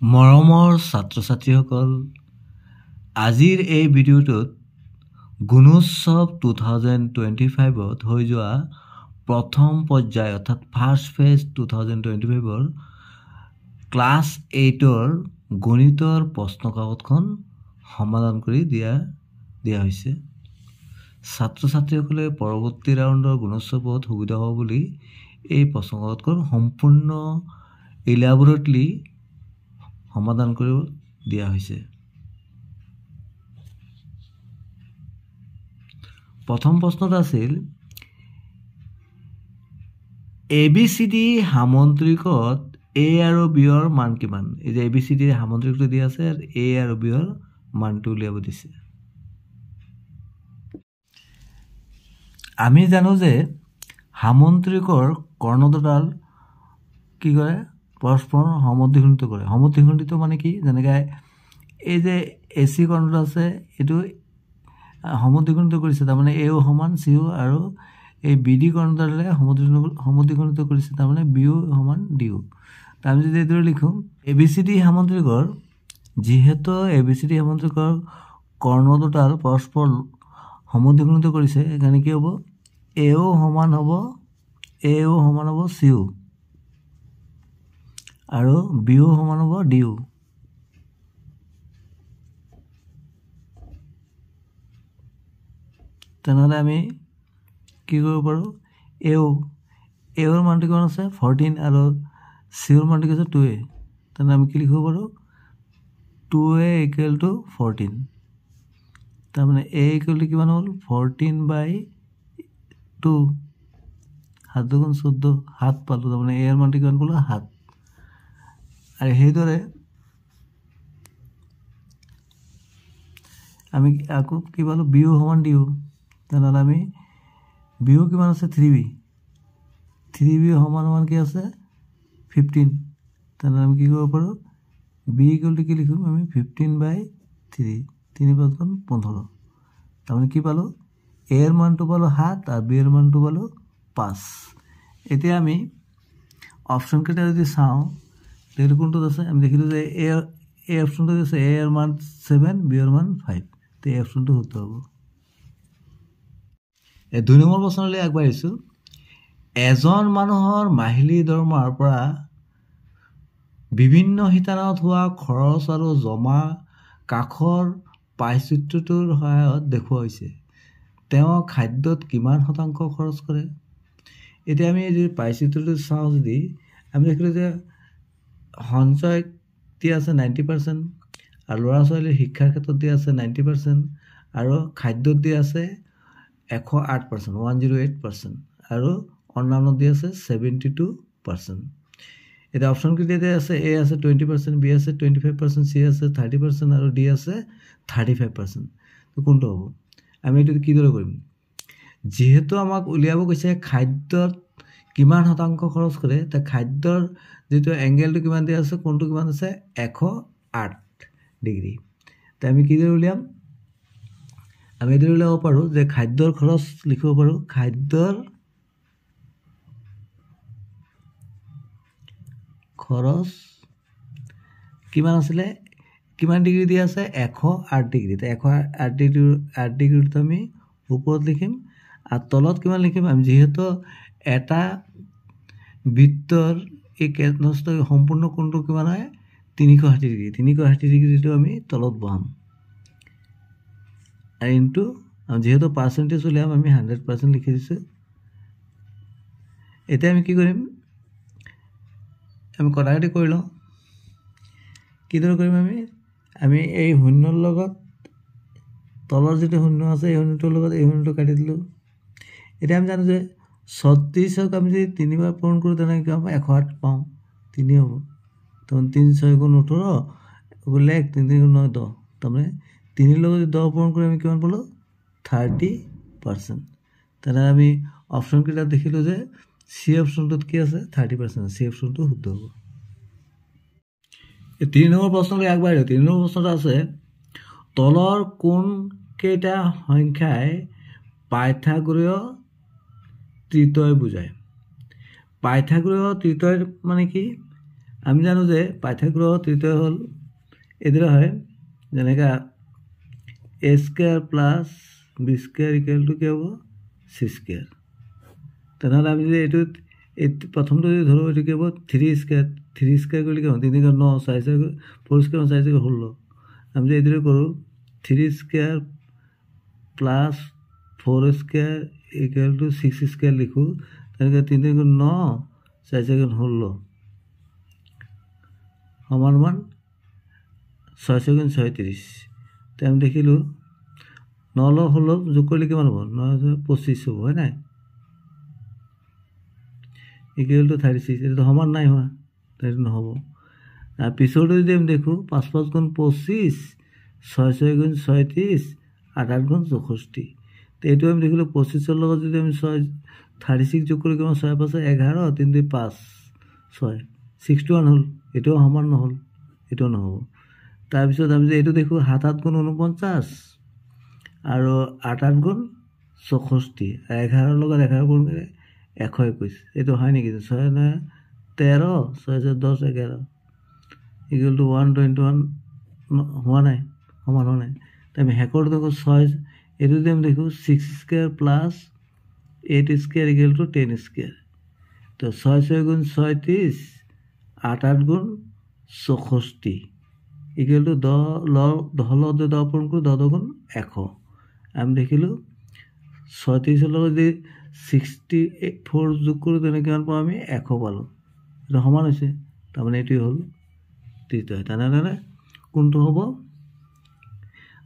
মৰমৰ ছাত্ৰ-ছাত্ৰীসকল, আজিৰ এই ভিডিঅ'টোত গুণোৎসৱ 2025ত হৈ যোৱা প্ৰথম পৰ্যায় অৰ্থাৎ ফাৰ্ষ্ট ফেজ 2025ৰ ক্লাছ 8ৰ গণিতৰ প্ৰশ্নকাকতখন সমাধান কৰি দিয়া হৈছে। ছাত্ৰ-ছাত্ৰীসকলে পৰৱৰ্তী ৰাউণ্ডৰ গুণোৎসৱত সুবিধা হ'ব বুলি এই প্ৰশ্নকাকতখন সম্পূৰ্ণ ইলাবৰেটলি সমাধান কৰি দিয়া হৈছে। প্ৰথম প্ৰশ্নটো আছিল ABCD সামন্ত্ৰিকত A আৰু B ৰ মান কিমান? এই যে ABCD সামন্ত্ৰিকটো দিয়া আছে, A আৰু B ৰ মানটো উলিয়াব দিছে। আমি জানো যে সামন্ত্ৰিকৰ কৰ্ণ দুডাল কি কৰে? পৰস্পৰ সমদ্বিখণ্ডিত কৰে। সমদ্বিখণ্ডিত মানে কি? যেনেকৈ এই যে AC কৰ্ণটো আছে, এইটো সমদ্বিখণ্ডিত কৰিছে, তাৰমানে AO সমান CO, আৰু এই BD কৰ্ণডালে সমদ্বিখণ্ডিত কৰিছে, তাৰমানে BO সমান DO। আমি যদি এইদৰে লিখোঁ, ABCD সামন্ত্ৰিকৰ, যিহেতু ABCD সামন্ত্ৰিকৰ কৰ্ণ দুডাল পৰস্পৰ সমদ্বিখণ্ডিত কৰিছে, সেইকাৰণে কি হ'ব? AO সমান হ'ব CO, আৰু BO সমান হ'ব DO। তেনেহ'লে আমি কি কৰিব পাৰোঁ? AOৰ মানটো কিমান আছে? 14, আৰু COৰ মানটো কি আছে? 2A। তেনেহ'লে আমি কি লিখিব পাৰোঁ? 2A = 14। তাৰমানে A = কিমান হ'ল? 14/2। 7 × 2 = 14, 7 পালোঁ। তাৰমানে A ৰ মানটো কিমান পালোঁ? 7। আৰু সেইদৰে আমি আকৌ কি পালোঁ? BO সমান DO। তেনেহ'লে আমি BO কিমান আছে? 3B। 3B সমান কি আছে? 15। তেনেহ'লে আমি কি কৰিব পাৰোঁ? B = কি লিখিম আমি? 15/3। 3 × 5 = 15। তাৰমানে কি পালোঁ? A ৰ মানটো পালোঁ 7, আৰু B ৰ মানটো পালোঁ 5। এতিয়া আমি অপশ্যনকেইটা যদি চাওঁ, তেতিয়াহ'লে কোনটোত আছে? আমি দেখিলোঁ যে এই অপশ্যনটো আছে, A ৰ মান 7, B ৰ মান 5। তো এই অপশ্যনটো শুদ্ধ হ'ব। 2 নম্বৰ প্ৰশ্নলৈ আগবাঢ়িছোঁ। এজন মানুহৰ মাহিলী দৰমহাৰ পৰা বিভিন্ন শিতানত হোৱা খৰচ আৰু জমা কাষৰ পাইচিত্ৰটোৰ সহায়ত দেখুওৱা হৈছে। তেওঁ খাদ্যত কিমান শতাংশ খৰচ কৰে? এতিয়া আমি যদি পাইচিত্ৰটো চাওঁ, যদি আমি দেখিলোঁ যে সঞ্চয় দিয়া আছে 90%, আৰু ল'ৰা ছোৱালীৰ শিক্ষাৰ ক্ষেত্ৰত দিয়া আছে 90%, আৰু খাদ্যত দিয়া আছে 108%, 108%, আৰু অন্যান্য দিয়া আছে 72%। এতিয়া অপশ্যনকেইটা দিয়া আছে, A আছে 20%, B আছে 25%, C আছে 30%, আৰু D আছে 35%। কোনটো হ'ব? আমি এইটো কিদৰে কৰিম? যিহেতু আমাক উলিয়াব কৈছে খাদ্যত কিমান শতাংশ খৰচ কৰে, তাৰ খাদ্যৰ যিটো এংগেলটো কিমান দিয়া আছে, কোনটো কিমান আছে? 108°। তো আমি কিদৰে উলিয়াম? আমি এইদৰে উলিয়াব পাৰোঁ যে খাদ্যৰ খৰচ লিখিব পাৰোঁ, খাদ্যৰ খৰচ কিমান আছিলে? কিমান ডিগ্ৰী দিয়া আছে? 108°। তো 108°টো আমি ওপৰত লিখিম, আৰু তলত কিমান লিখিম? আমি যিহেতু এটা বৃত্তৰ এই কেন্দ্ৰস্থ সম্পূৰ্ণ কোণটো কিমান হয়? 360°। 360°টো আমি তলত বহাম, আৰু ইনটু, যিহেতু পাৰ্চেণ্টেজ উলিয়াম, আমি 100% লিখি দিছোঁ। এতিয়া আমি কি কৰিম? আমি কটাকটি কৰি লওঁ। কিদৰে কৰিম? আমি এই শূন্যৰ লগত তলৰ যিটো শূন্য আছে, এই শূন্যটোৰ লগত এই শূন্যটো কাটি দিলোঁ। এতিয়া আমি জানো যে 36ক আমি যদি 3 বাৰ পূৰণ কৰোঁ, তেনেকৈ কি হ'ব? 108 পাওঁ, 3 হ'ব। তাৰমানে 3 × 6 = 18, 1 3 3 × 9 10। তাৰমানে 3 লগত যদি 10 পূৰণ কৰি আমি কিমান পালোঁ? 30%। তেনেহ'লে আমি অপশ্যনকেইটাত দেখিলোঁ যে C অপশ্যনটোত কি আছে? 30%। C অপশ্যনটো শুদ্ধ হ'ব। 3 নম্বৰ প্ৰশ্নলৈ আগবাঢ়িলোঁ। 3 নম্বৰ প্ৰশ্নটো আছে, তলৰ কোনকেইটা সংখ্যাই পাইথাগোৰীয় ত্ৰিতয় বুজায়? পাইথাগোৰীয় ত্ৰিতয় মানে কি? আমি জানো যে পাইথাগোৰাছৰ তৃতীয় হ'ল এইদৰে হয়, যেনেকৈ a square plus b square equal to কি হ'ব c স্কোয়ার। তেনেহ'লে আমি যদি এইটো প্ৰথমটো যদি ধৰোঁ, এইটো কি হ'ব 3 স্কোয়াৰ। 3 স্কোয়াৰ কৰিলে কি হ'ব 3 × 9, 4 স্কোয়াৰ 4 স্কোয়াৰ 4 স্কোয়াৰ 16। আমি যদি এইদৰে কৰোঁ 3 square plus 4 square equal to 6 square লিখোঁ, তেনেকৈ 3 × 9, 4 স্কোয়ার 16 সমান 6 স্কোয়ার 36। তো আমি দেখিলোঁ 9 + 16 যোগ কৰিলে কিমান হ'ব? 9 × 25 হ'ব, হয় নাই? Equal to 36। এটা সমান নাই হোৱা, এইটো নহ'ব। আৰ পিছৰটো যদি আমি দেখোঁ 5 × 5 = 25, 6 × 6 = 36, 8 × 8 = 64। তো এইটো আমি দেখিলোঁ 25-ৰ লগত যদি আমি 36 যোগ কৰি কিমান 6 × 5 = 11, 3 × 2 = 5, 6, 61 হ'ল। এটাও সমান নহ'ল, এটাও নহ'ব। তাৰপিছত আমি যদি এইটো দেখোঁ 7 × 7 = 49 আৰু 8 × 8 = 64, 11-ৰ লগত 11 গুণ কৰিলে 121। এইটো হয় নেকি? 6 × 9 = 13, 6 × 10 = 11 ইকুয়াল টু 121 হোৱা নাই, সমান হোৱা নাই। তো আমি শেষৰটো দেখোঁ 6, এইটো যদি আমি দেখোঁ 6 square plus 8 square equal to 10 square. তো 6 × 6 = 36, 8 × 8 = 64 ইকুয়াল টু 10 পূরণ করে 10 × 100। আমি দেখিলোঁ 36-ৰ লগত যদি 64 যোগ কৰোঁ, তেনেকৈ কিমান পাওঁ আমি? 100 পালোঁ। এটা সমান হৈছে, তাৰমানে এইটোৱে হ'ল তৃতীয়। তেনেহ'লে কোনটো হ'ব?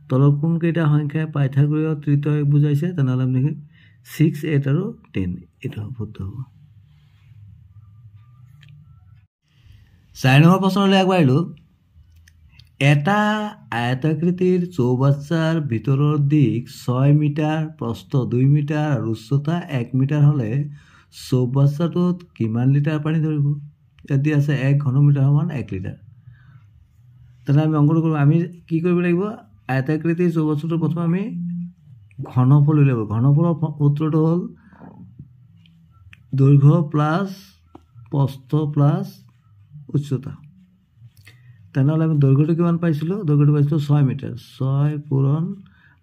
তলৰ কোনকেইটা সংখ্যাই পাইথাগোৰীয় তৃতীয় বুজাইছে? তেনেহ'লে আমি দেখিম 6, 8 আৰু 10 এইটো শুদ্ধ হ'ব। 4 নম্বৰ প্ৰশ্নলৈ আগবাঢ়িলোঁ। এটা আয়তাকৃতিৰ চৌবাচ্চাৰ ভিতৰৰ দিশ 6 মিটাৰ, প্ৰস্থ 2 মিটাৰ আৰু উচ্চতা 1 মিটাৰ হ'লে চৌবাচ্চাটোত কিমান লিটাৰ পানী ধৰিব? ইয়াত দিয়া আছে 1 ঘনমিটাৰ সমান 1 লিটাৰ। তেনেহ'লে আমি অংকটো কৰোঁ। আমি কি কৰিব লাগিব? আয়তাকৃতিৰ চৌবাচ্চাটো প্ৰথমে আমি ঘনফল উলিয়াব। ঘনফলৰ সূত্ৰটো হ'ল দৈৰ্ঘ্য প্লাস প্ৰস্থ প্লাস উচ্চতা। তেনেহ'লে আমি দৈৰ্ঘ্যটো কিমান পাইছিলোঁ? দৈৰ্ঘ্যটো পাইছিলোঁ 6 মিটাৰ, 6 পূৰণ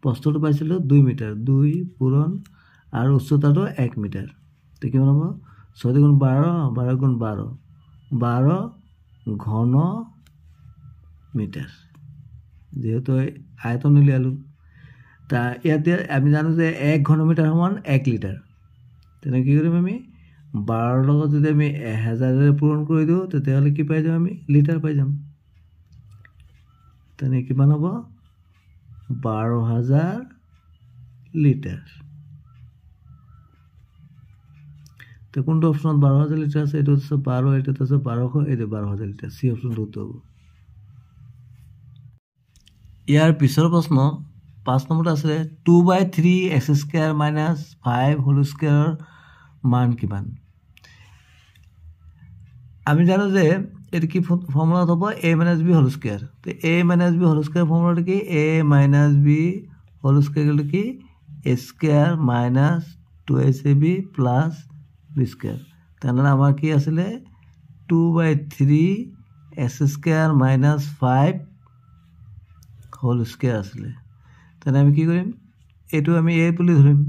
প্ৰস্থটো পাইছিলোঁ 2 মিটাৰ, 2 পূৰণ আৰু উচ্চতাটো 1 মিটাৰ। তো কিমান হ'ব? 6 × 12, 12 × 12, 12 ঘন মিটাৰ। যেহেতু আয়তন উলিয়ালোঁ, তা ইয়াতে আমি জানো যে 1 ঘনমিটাৰ সমান 1 লিটাৰ। তেনেকৈ কি কৰিম? আমি 12ৰ লগত যদি আমি 1000ৰে পূৰণ কৰি দিওঁ, তেতিয়াহ'লে কি পাই যাম? আমি লিটাৰ পাই যাম। তেনে কিমান হ'ব? 12,000 লিটাৰ। তো কোনটো অপশ্যনত 12,000 লিটাৰ আছে? এইটো আছে 12, এইটো আছে 1200, এইটো 12,000 লিটাৰ। চি অপশ্যনটো উত্তৰ হ'ব। ইয়াৰ পিছৰ প্ৰশ্ন 5 নম্বৰটো আছিলে 2/3x² - 5 হোল স্কোৱাৰৰ মান কিমান? আমি জানো যে এইটো কি ফৰ্মুলাত হ'ব? a - b whole square. তো a - b হোল স্কোৱাৰ ফৰ্মুলাটো কি? a - b হোল স্কোৱাৰ কি? a square minus 2ab plus b square. তেনেহ'লে আমাৰ কি আছিলে? 2/3x² - 5 হোল স্কোৱাৰ আছিলে। তেনে আমি কি কৰিম? এইটো আমি a বুলি ধৰিম।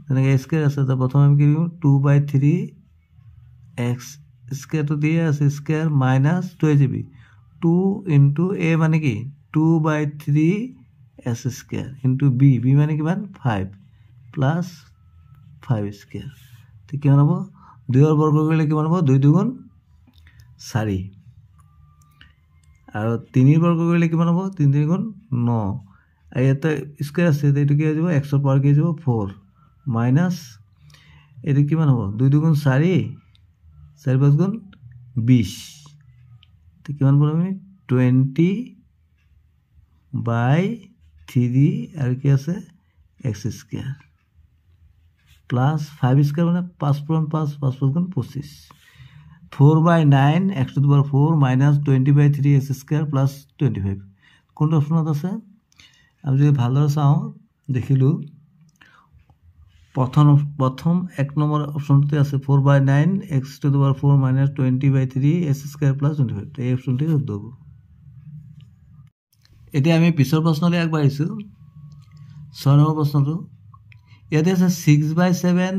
তেনেকৈ a স্কোৱাৰ আছে, তো প্ৰথমে আমি কি কৰিম? 2/3x² দিয়ে আছে স্কোৱাৰ মাইনাছ 2ab, 2 × a মানে কি? 2/3x² × b, b মানে কিমান? 5 প্লাছ 5 স্কোৱাৰ। তো কিমান হ'ব? 2ৰ বৰ্গ কৰিলে কিমান হ'ব? 2 × 2 = 4 আৰু 3ৰ বৰ্গ কৰিলে কিমান হ'ব? 3 × 3 = 9। আৰু ইয়াতে স্কোৱাৰ আছে, এইটো কি হৈ যাব? x ৰ পাৱাৰ কি হৈ যাব? 4 মাইনাছ এইটো কিমান হ'ব? 2 × 2 = 4, 4 × 5 = 20। তো কিমান পাম আমি? 20/3 আৰু কি আছে? x² প্লাছ 5² মানে 5 পূৰণ 5, 5 × 5 = 25। 4/9 x⁴ মাইনাছ 20/3x² প্লাছ 25। কোনটো অপশ্যনত আছে? আমি যদি ভালদৰে চাওঁ, দেখিলোঁ প্ৰথম 1 নম্বৰ অপশ্যনটোতে আছে 4/9 x⁴ - 20/3 s² + 25 এই অপশ্যনটোৱে শুদ্ধ হ'ব এতিয়া আমি পিছৰ প্ৰশ্নলৈ আগবাঢ়িছোঁ 6 নম্বৰ প্ৰশ্নটো ইয়াতে আছে 6/7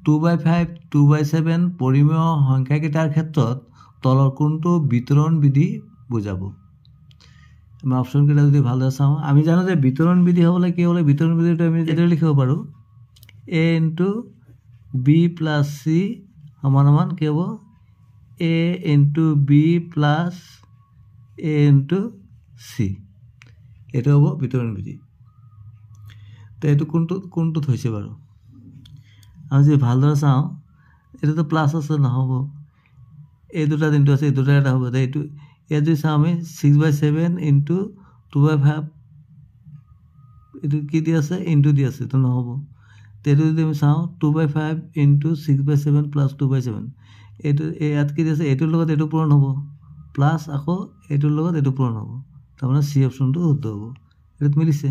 2/5 2/7 পৰিমেয় সংখ্যাকেইটাৰ ক্ষেত্ৰত তলৰ কোনটো বিতৰণ বিধি বুজাব আমি অপশ্যনকেইটা যদি ভালদৰে চাওঁ আমি জানো যে বিতৰণ বিধি হ'বলৈ কি হ'লে বিতৰণ বিধিটো আমি এইদৰে লিখিব পাৰোঁ a * b + c = কি হ'ব a * b + a * c এইটো হ'ব বিতৰণ বিধি তো এইটো কোনটোত হৈছে বাৰু আমি যদি ভালদৰে চাওঁ এইটোতো প্লাছ আছে নহ'ব এই দুটা যোনটো আছে এই দুটা এটা হ'ব এইটো ইয়াত যদি চাওঁ আমি 6/7 × 2/5 এইটো কি দি আছে ইনটু দি আছে এইটো নহ'ব এইটো যদি আমি চাওঁ 2/5 × 6/7 + 2/7 এইটো ইয়াত কি দি আছে এইটোৰ লগত এইটো পূৰণ হ'ব প্লাছ আকৌ এইটোৰ লগত এইটো পূৰণ হ'ব তাৰমানে চি অপশ্যনটো শুদ্ধ হ'ব এইটোত মিলিছে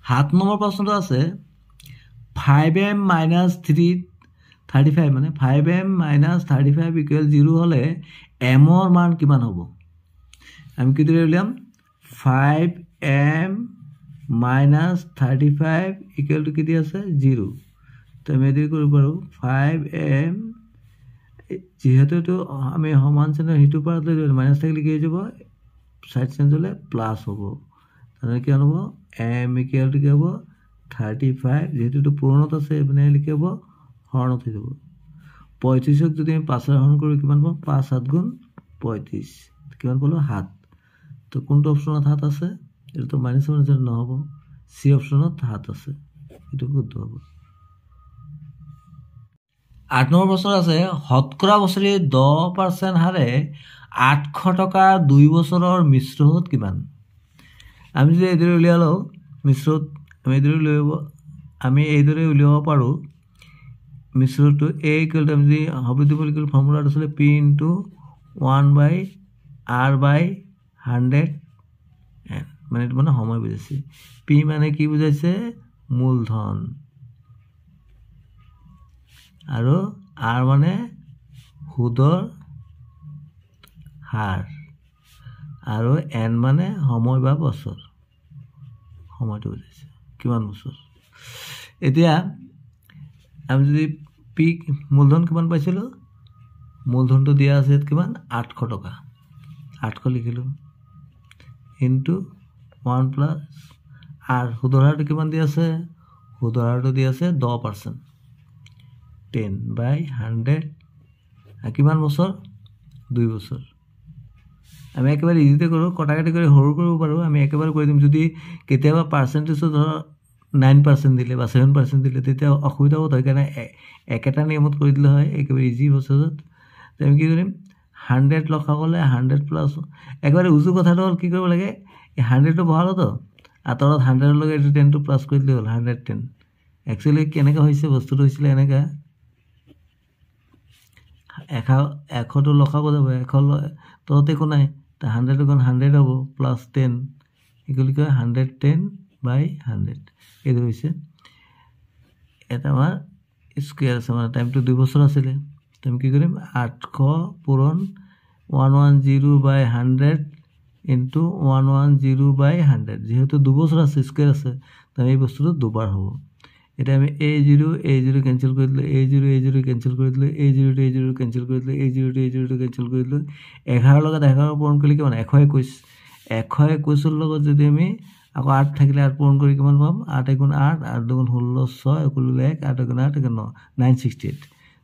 7 নম্বৰ প্ৰশ্নটো আছে 5m - 35 মানে 5m - 35 = 0 হ'লে mৰ মান কিমান হ'ব আমি কি দৰে উলিয়াম 5m - 35 = কি দি আছে 0 তো আমি এদিকে কৰিব পাৰোঁ 5m যিহেতুটো আমি সমান চিহ্ন হিটোৰ পৰা লৈ মাইনাছ থাকিলে কি হৈ যাব সাইড চেঞ্জ হ'লে প্লাছ হ'ব তাৰমানে কি হ'ব m = কি হ'ব 35 যেহেতু পূৰণত আছে মানে লিখি হ'ব হৰণত হৈ যাব 35ক যদি আমি 5 হৰণ কৰোঁ কিমান পাম 5 × 7 = 35 কিমান পালো 7 তো কোনটো অপশ্যনত 7 আছে এইটো মাইনাছ নহ'ব চি অপশ্যনত 7 আছে এইটো শুদ্ধ হ'ব 8 নম্বৰ প্ৰশ্ন আছে শতকৰা বছৰি 10% হাৰে 800 টকা 2 বছৰৰ মিশ্ৰ সুদ কিমান আমি যদি এইদৰে উলিয়াই লওঁ মিশ্ৰ সুদ আমি এইদৰে উলিয়াব পাৰোঁ মিশ্ৰ সুদটো a = আমি যদি হৰদ্বিমূল ফৰ্মুলাটো আছিলে p * 1/r/100 মানে এইটো মানে সময় বুজাইছে p মানে কি বুজাইছে মূলধন আৰু r মানে সুদৰ হাৰ আৰু n মানে সময় বা বছৰ সময়টো বুজাইছে কিমান বছৰ এতিয়া আমি যদি p মূলধন কিমান পাইছিলোঁ মূলধনটো দিয়া আছে কিমান 800 টকা 800 লিখিলোঁ ইনটু 1 + r সুদৰ হাৰটো কিমান দি আছে সুদৰ হাৰটো দি আছে 10% 10/100 কিমান বছৰ 2 বছৰ আমি একেবাৰে ইজিতে কৰোঁ কটাকটি কৰি সৰু কৰিব পাৰোঁ আমি একেবাৰে কৰি দিম যদি কেতিয়াবা পাৰ্চেণ্টেজটো ধৰ 9% দিলে বা 7% দিলে তেতিয়া অসুবিধা হ'ব সেইকাৰণে একেটা নিয়মত কৰি দিলে হয় একেবাৰে ইজি প্ৰচেছত আমি কি কৰিম 100 লখা গ'লে 100 প্লাছ একেবাৰে উজু কথাটো হ'ল কি কৰিব লাগে এই 100টো বহালোতো আঁতৰত 100ৰ লগে এইটো 10টো প্লাছ কৰি দিলে হ'ল 110 একচুৱেলি কেনেকৈ হৈছে বস্তুটো হৈছিলে এনেকৈ 100টো লখাব যাব 100 তলত একো নাই 100 = 100 হ'ব প্লাছ 10 এগুলি কয় 110/100 এইটো হৈছে এটা আমাৰ স্কুৱেৰ আছে মানে টাইমটো 2 বছৰ আছিলে আমি কি কৰিম 800 পূৰণ 110/100 ইনটু 110/100 যেহেতু 2 বছৰ আছে স্কুৱেৰ আছে তাই এই বস্তুটো দুবাৰ হ'ব এটা আমি a0 কেনসেল কৰি দিলে a0 কেনসেল কৰি দিলে a0 কেনসেল কৰি দিলে a0 কেনসেল কৰি দিলে 11 লগত 11 পূৰণ কৰিলে কিমান 121 121ৰ লগত যদি আমি আকৌ 8 থাকিলে 8 পূৰণ কৰি কিমান পাম 8 × 8 8 × 16 6 1 8 × 8 = 9 968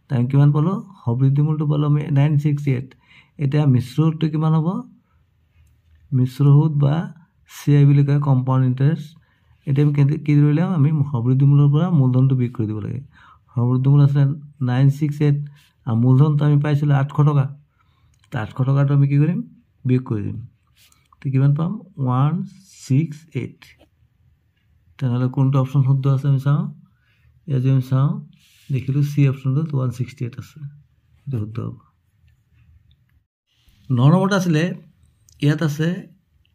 তাই কিমান পালো হৰদ্বিমূলটো পালো আমি 968 এতিয়া মিশ্ৰ সুদটো কিমান হ'ব মিশ্ৰ সুদ বা CI বুলি কয় কম্পাউণ্ড ইণ্টাৰেষ্ট এতিয়া আমি কি কৰিলাম আমি হৰদ্বিমূলৰ পৰা মূলধনটো বিয়োগ কৰি দিব লাগে হৰদ্বিমূল আছে 968 আৰু মূলধনটো আমি পাইছিলোঁ 800 টকা 800 টকাটো আমি কি কৰিম বিয়োগ কৰি দিম তো কিমান পাম 168 তেনেহ'লে কোনটো অপশ্যন শুদ্ধ আছে আমি চাওঁ ইয়াত যদি আমি চাওঁ দেখিলোঁ চি অপশ্যনটোত 168 আছে এইটো শুদ্ধ হ'ব 9 নম্বৰটো আছিলে ইয়াত আছে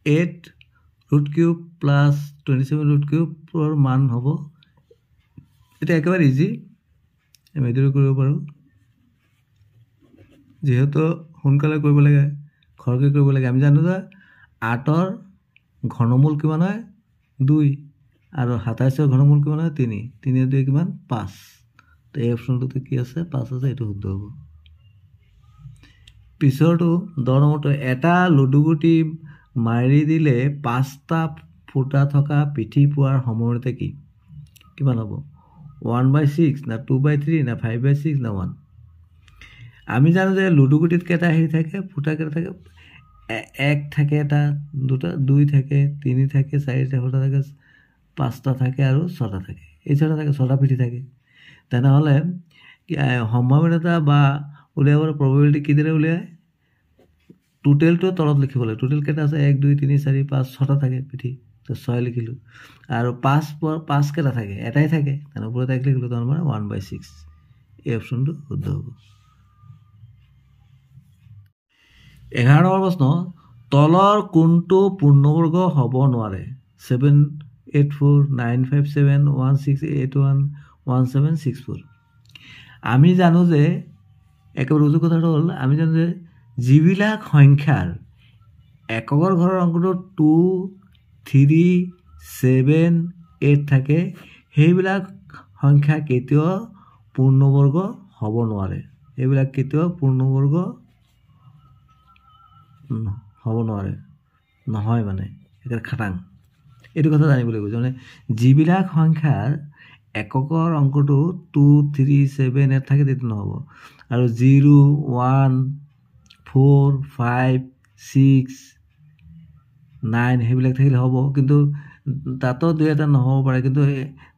8 ৰুট কিউব প্লাছ 27 ৰুট কিউবৰ মান হ'ব। এটা একেবাৰে ইজি, আমি এইদৰে কৰিব পাৰোঁ। যিহেতু সোনকালে কৰিব লাগে, খৰকৈ কৰিব লাগে, আমি জানো যে 8ৰ ঘনমূল কিমান হয় 2 আৰু 27ৰ ঘনমূল কিমান হয় 3, 3 2 কিমান 5। তো এই অপশ্যনটোতে কি আছে 5 আছে, এইটো শুদ্ধ হ'ব। পিছৰটো 10 নম্বৰটো, এটা লুডুগুটি মাৰি দিলে 5টা ফুটা থকা পিঠি পোৱাৰ সময়তে কি কিমান হ'ব? 1/6 না 2/3 না 5/6 না 1? আমি জানো যে লুডুগুটিত কেইটা হেৰি থাকে, ফুটা কেইটা থাকে? 1 থাকে, এটা 2টা 2 থাকে, 3 থাকে, 4টা ফুটা থাকে, 5টা থাকে আৰু 6টা থাকে। এই 6টা থাকে, 6টা পিঠি থাকে। তেনেহ'লে সম্ভাৱনীয়তা বা উলিয়াবৰ প্ৰবেবিলিটি কিদৰে উলিয়ায়? টোটেলটো তলত লিখিব লাগে। টোটেল কেইটা আছে? 1 2 3 4 5 6টা থাকে পিঠি, তো 6 লিখিলোঁ। আৰু 5 কেইটা থাকে? এটাই থাকে, তাৰ ওপৰত 1 লিখিলোঁ, তাৰ মানে 1/6। এই অপশ্যনটো শুদ্ধ হ'ব। 11 নম্বৰ প্ৰশ্ন, তলৰ কোনটো পূৰ্ণবৰ্গ হ'ব নোৱাৰে? 7 8 4 9 5 7 1 6 8 1 1 7 6 4। আমি জানো যে একেবাৰে উজু কথাটো হ'ল, আমি জানো যে যিবিলাক সংখ্যাৰ এককৰ ঘৰৰ অংকটো 2 3 7 8 থাকে, সেইবিলাক সংখ্যা কেতিয়াও পূৰ্ণবৰ্গ হ'ব নোৱাৰে। এইবিলাক কেতিয়াও পূৰ্ণবৰ্গ হ'ব নোৱাৰে, নহয় মানে একেবাৰে খাটাং। এইটো কথা জানিব লাগিব, মানে যিবিলাক সংখ্যাৰ এককৰ অংকটো 2 3 7 8 থাকে তেতিয়া নহ'ব। আৰু 0 1 4 5 6 9 সেইবিলাক থাকিলে হ'ব, কিন্তু তাতো 2 এটা নহ'ব পাৰে। কিন্তু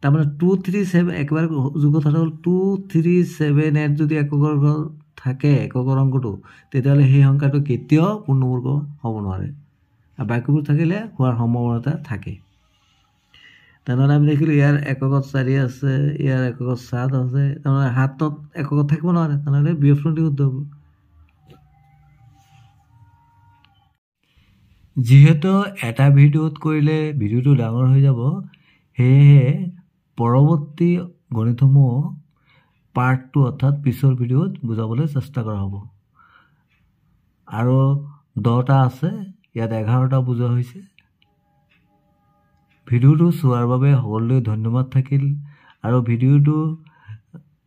তাৰমানে 2 3 7 একেবাৰে যোগ কথাটো হ'ল 2 3 7 8 যদি এককৰ ঘৰ থাকে, এককৰ অংকটো, তেতিয়াহ'লে সেই সংখ্যাটো কেতিয়াও পূৰ্ণবৰ্গ হ'ব নোৱাৰে। আৰু বাকীবোৰ থাকিলে হোৱাৰ সম্ভাৱনা থাকে। তেনেহ'লে আমি দেখিলোঁ ইয়াৰ এককত 4 আছে, ইয়াৰ এককত 7 আছে, তাৰমানে 7ত এককত থাকিব নোৱাৰে। তেনেহ'লে বি অপশ্যনটো শুদ্ধ হ'ব। যিহেতু এটা ভিডিঅ'ত কৰিলে ভিডিঅ'টো ডাঙৰ হৈ যাব, সেয়েহে পৰৱৰ্তী গণিতসমূহ পাৰ্ট 2 অৰ্থাৎ পিছৰ ভিডিঅ'ত বুজাবলৈ চেষ্টা কৰা হ'ব। আৰু 10টা আছে, ইয়াত 11টা বুজোৱা হৈছে। ভিডিঅ'টো চোৱাৰ বাবে সকলোলৈ ধন্যবাদ থাকিল। আৰু ভিডিঅ'টো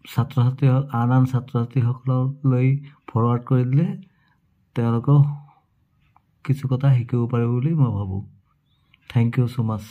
ছাত্ৰ-ছাত্ৰী আন ছাত্ৰ-ছাত্ৰীসকললৈ ফৰৱাৰ্ড কৰি দিলে তেওঁলোকক কিছু কথা শিকিব পাৰে বুলি মই ভাবোঁ। Thank you so' much.